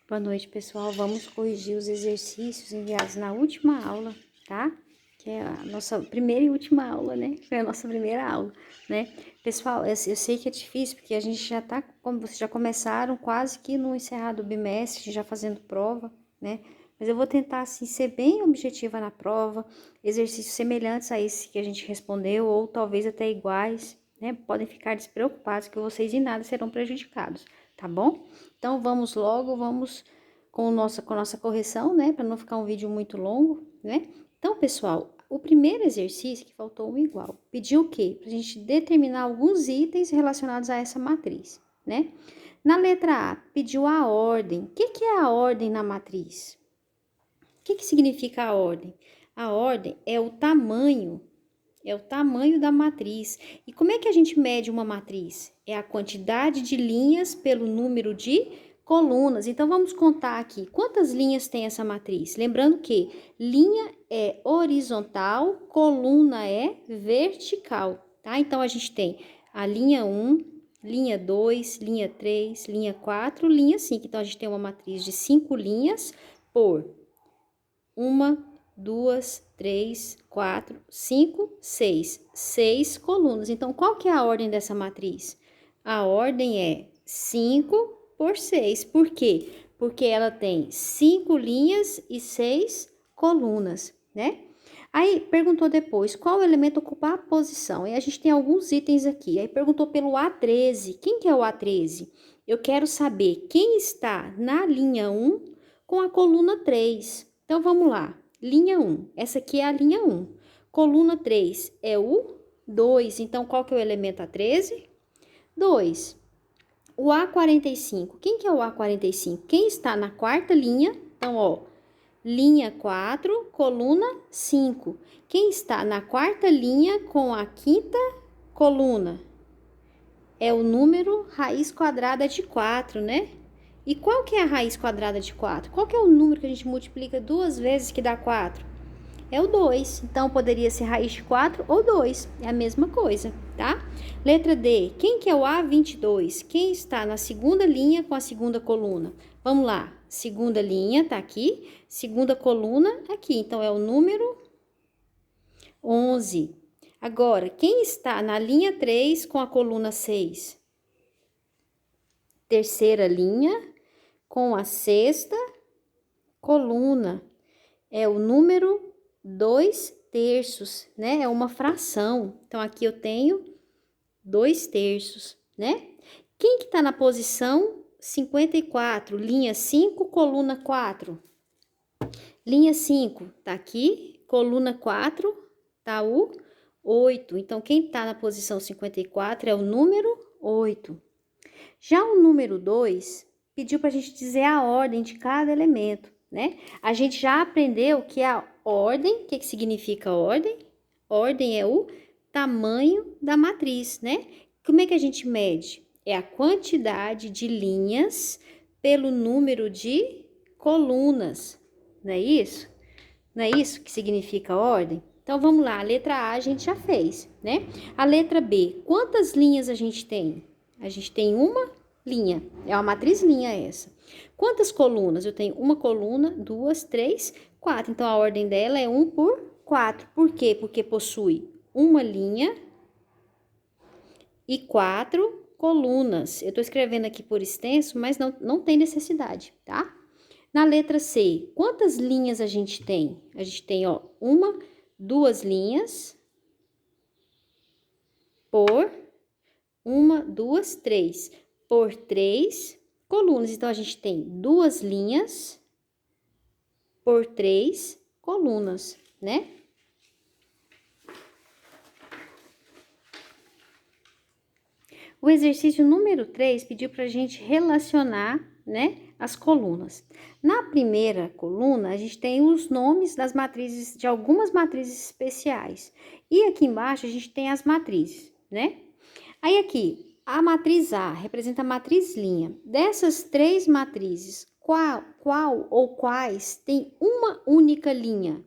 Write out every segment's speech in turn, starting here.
Boa noite, pessoal. Vamos corrigir os exercícios enviados na última aula, tá? Que é a nossa primeira e última aula, né? Foi a nossa primeira aula, né? Pessoal, eu sei que é difícil, porque a gente já tá, como vocês já começaram, quase que no encerrado do bimestre, já fazendo prova, né? Mas eu vou tentar, assim, ser bem objetiva na prova, exercícios semelhantes a esse que a gente respondeu, ou talvez até iguais, né? Podem ficar despreocupados que vocês em nada serão prejudicados, tá bom? Então, vamos logo, vamos com a nossa correção, né? Para não ficar um vídeo muito longo, né? Então, pessoal, o primeiro exercício, que faltou um igual, pediu o quê? Para a gente determinar alguns itens relacionados a essa matriz, né? Na letra A, pediu a ordem. O que é a ordem na matriz? O que significa a ordem? A ordem é o tamanho da matriz. E como é que a gente mede uma matriz? É a quantidade de linhas pelo número de colunas. Então, vamos contar aqui. Quantas linhas tem essa matriz? Lembrando que linha é horizontal, coluna é vertical, tá? Então, a gente tem a linha 1, linha 2, linha 3, linha 4, linha 5. Então, a gente tem uma matriz de 5 linhas por 1, 2, 3, 4, 5, 6. 6 colunas. Então, qual que é a ordem dessa matriz? A ordem é 5 por 6. Por quê? Porque ela tem 5 linhas e 6 colunas, né? Aí, perguntou depois, qual elemento ocupa a posição? E a gente tem alguns itens aqui. Aí, perguntou pelo A13. Quem que é o A13? Eu quero saber quem está na linha 1 com a coluna 3. Então, vamos lá. Linha 1. Essa aqui é a linha 1. Coluna 3 é o 2. Então, qual que é o elemento A13? 2. O A45. Quem que é o A45? Quem está na quarta linha? Então, ó, linha 4, coluna 5. Quem está na quarta linha com a quinta coluna? É o número raiz quadrada de 4, né? E qual que é a raiz quadrada de 4? Qual que é o número que a gente multiplica 2 vezes que dá 4? É o 2. Então, poderia ser raiz de 4 ou 2. É a mesma coisa, tá? Letra D. Quem que é o A22? Quem está na segunda linha com a segunda coluna? Vamos lá. Segunda linha tá aqui. Segunda coluna aqui. Então, é o número 11. Agora, quem está na linha 3 com a coluna 6? Terceira linha com a sexta coluna. É o número 2/3, né? É uma fração. Então, aqui eu tenho 2/3, né? Quem que tá na posição 54? Linha 5, coluna 4. Linha 5 tá aqui, coluna 4 tá o 8. Então, quem tá na posição 54 é o número 8. Já o número 2 pediu para a gente dizer a ordem de cada elemento, né? A gente já aprendeu que a ordem, o que significa ordem? Ordem é o tamanho da matriz, né? Como é que a gente mede? É a quantidade de linhas pelo número de colunas, não é isso? Não é isso que significa ordem? Então, vamos lá, a letra A a gente já fez, né? A letra B, quantas linhas a gente tem? A gente tem uma linha, é uma matriz linha essa. Quantas colunas? Eu tenho uma coluna, 2, 3, 4. Então, a ordem dela é 1 por 4. Por quê? Porque possui uma linha e 4 colunas. Eu tô escrevendo aqui por extenso, mas não tem necessidade, tá? Na letra C, quantas linhas a gente tem? A gente tem, ó, 1, 2 linhas por 1, 2, 3 por 3 colunas. Então, a gente tem 2 linhas por 3 colunas, né? O exercício número 3 pediu para a gente relacionar, né, as colunas. Na primeira coluna, a gente tem os nomes das matrizes, de algumas matrizes especiais. E aqui embaixo, a gente tem as matrizes, né? Aí aqui, a matriz A representa a matriz linha. Dessas 3 matrizes, qual ou quais tem uma única linha?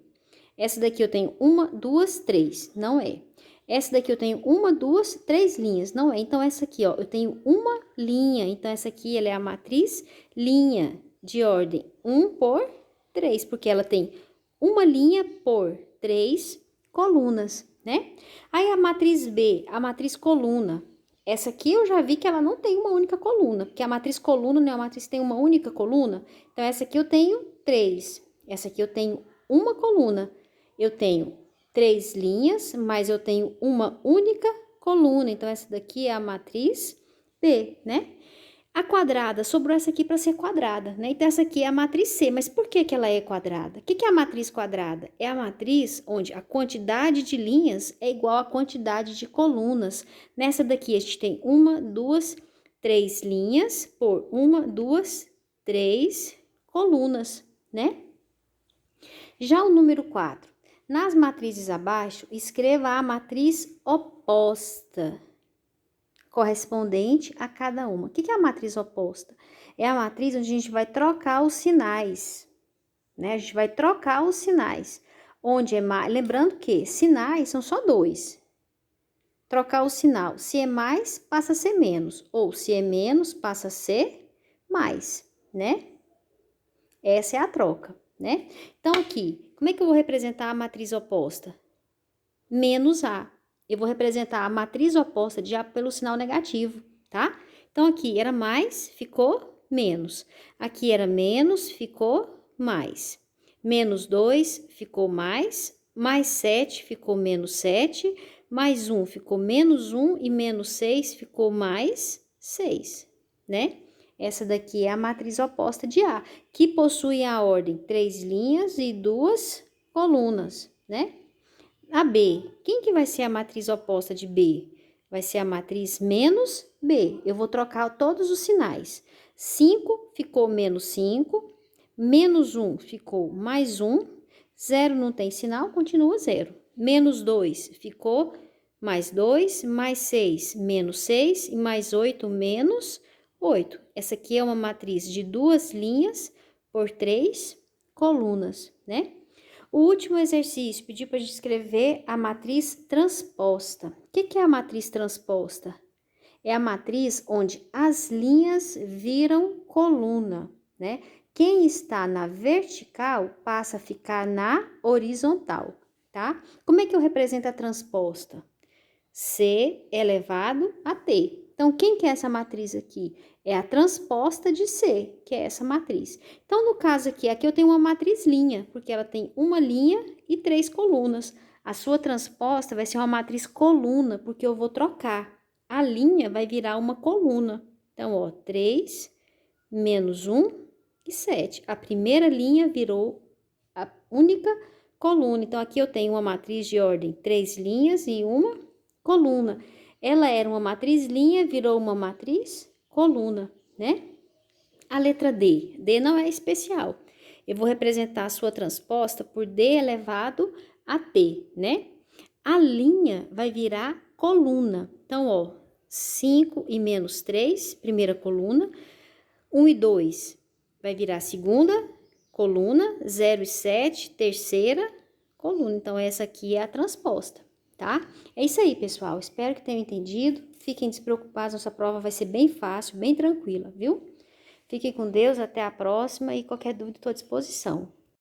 Essa daqui eu tenho 1, 2, 3, não é. Essa daqui eu tenho 1, 2, 3 linhas, não é. Então, essa aqui, ó, eu tenho uma linha. Então, essa aqui, ela é a matriz linha. de ordem 1 por 3, porque ela tem uma linha por 3 colunas, né? Aí a matriz B, a matriz coluna. Essa aqui eu já vi que ela não tem uma única coluna, porque a matriz coluna não é uma matriz que tem uma única coluna. Então, essa aqui eu tenho 3. Essa aqui eu tenho uma coluna. Eu tenho 3 linhas, mas eu tenho uma única coluna. Então, essa daqui é a matriz B, né? A quadrada, sobrou essa aqui para ser quadrada, né? Então, essa aqui é a matriz C. Mas por que que ela é quadrada? O que que é a matriz quadrada? É a matriz onde a quantidade de linhas é igual à quantidade de colunas. Nessa daqui, a gente tem 1, 2, 3 linhas por 1, 2, 3 colunas, né? Já o número 4. Nas matrizes abaixo, escreva a matriz oposta correspondente a cada uma. O que é a matriz oposta? É a matriz onde a gente vai trocar os sinais, né? A gente vai trocar os sinais. Onde é mais... Lembrando que sinais são só 2. Trocar o sinal. Se é mais, passa a ser menos. Ou se é menos, passa a ser mais, né? Essa é a troca, né? Então, aqui, como é que eu vou representar a matriz oposta? Menos A. Eu vou representar a matriz oposta de A pelo sinal negativo, tá? Então, aqui era mais, ficou menos. Aqui era menos, ficou mais. Menos 2 ficou mais 7 ficou menos 7, mais 1 ficou menos 1 e menos 6 ficou mais 6, né? Essa daqui é a matriz oposta de A, que possui a ordem 3 linhas e 2 colunas, né? A B, quem que vai ser a matriz oposta de B? Vai ser a matriz menos B. Eu vou trocar todos os sinais. 5 ficou menos 5, menos 1 ficou mais 1, 0 não tem sinal, continua 0. Menos 2 ficou mais 2, mais 6, menos 6, e mais 8, menos 8. Essa aqui é uma matriz de 2 linhas por 3 colunas, né? O último exercício pediu para a gente escrever a matriz transposta. O que é a matriz transposta? É a matriz onde as linhas viram coluna, né? Quem está na vertical passa a ficar na horizontal, tá? Como é que eu represento a transposta? C elevado a T. Então, quem que é essa matriz aqui? É a transposta de C, que é essa matriz. Então, no caso aqui eu tenho uma matriz linha, porque ela tem uma linha e 3 colunas. A sua transposta vai ser uma matriz coluna, porque eu vou trocar. A linha vai virar uma coluna. Então, ó, 3, menos 1 e 7. A primeira linha virou a única coluna. Então, aqui eu tenho uma matriz de ordem 3 linhas e uma coluna. Ela era uma matriz linha, virou uma matriz coluna, né? A letra D. D não é especial. Eu vou representar a sua transposta por D elevado a T, né? A linha vai virar coluna. Então, ó, 5 e menos 3, primeira coluna. 1 e 2 vai virar segunda coluna. 0 e 7, terceira coluna. Então, essa aqui é a transposta, tá? É isso aí, pessoal. Espero que tenham entendido. Fiquem despreocupados, nossa prova vai ser bem fácil, bem tranquila, viu? Fiquem com Deus, até a próxima e qualquer dúvida estou à disposição.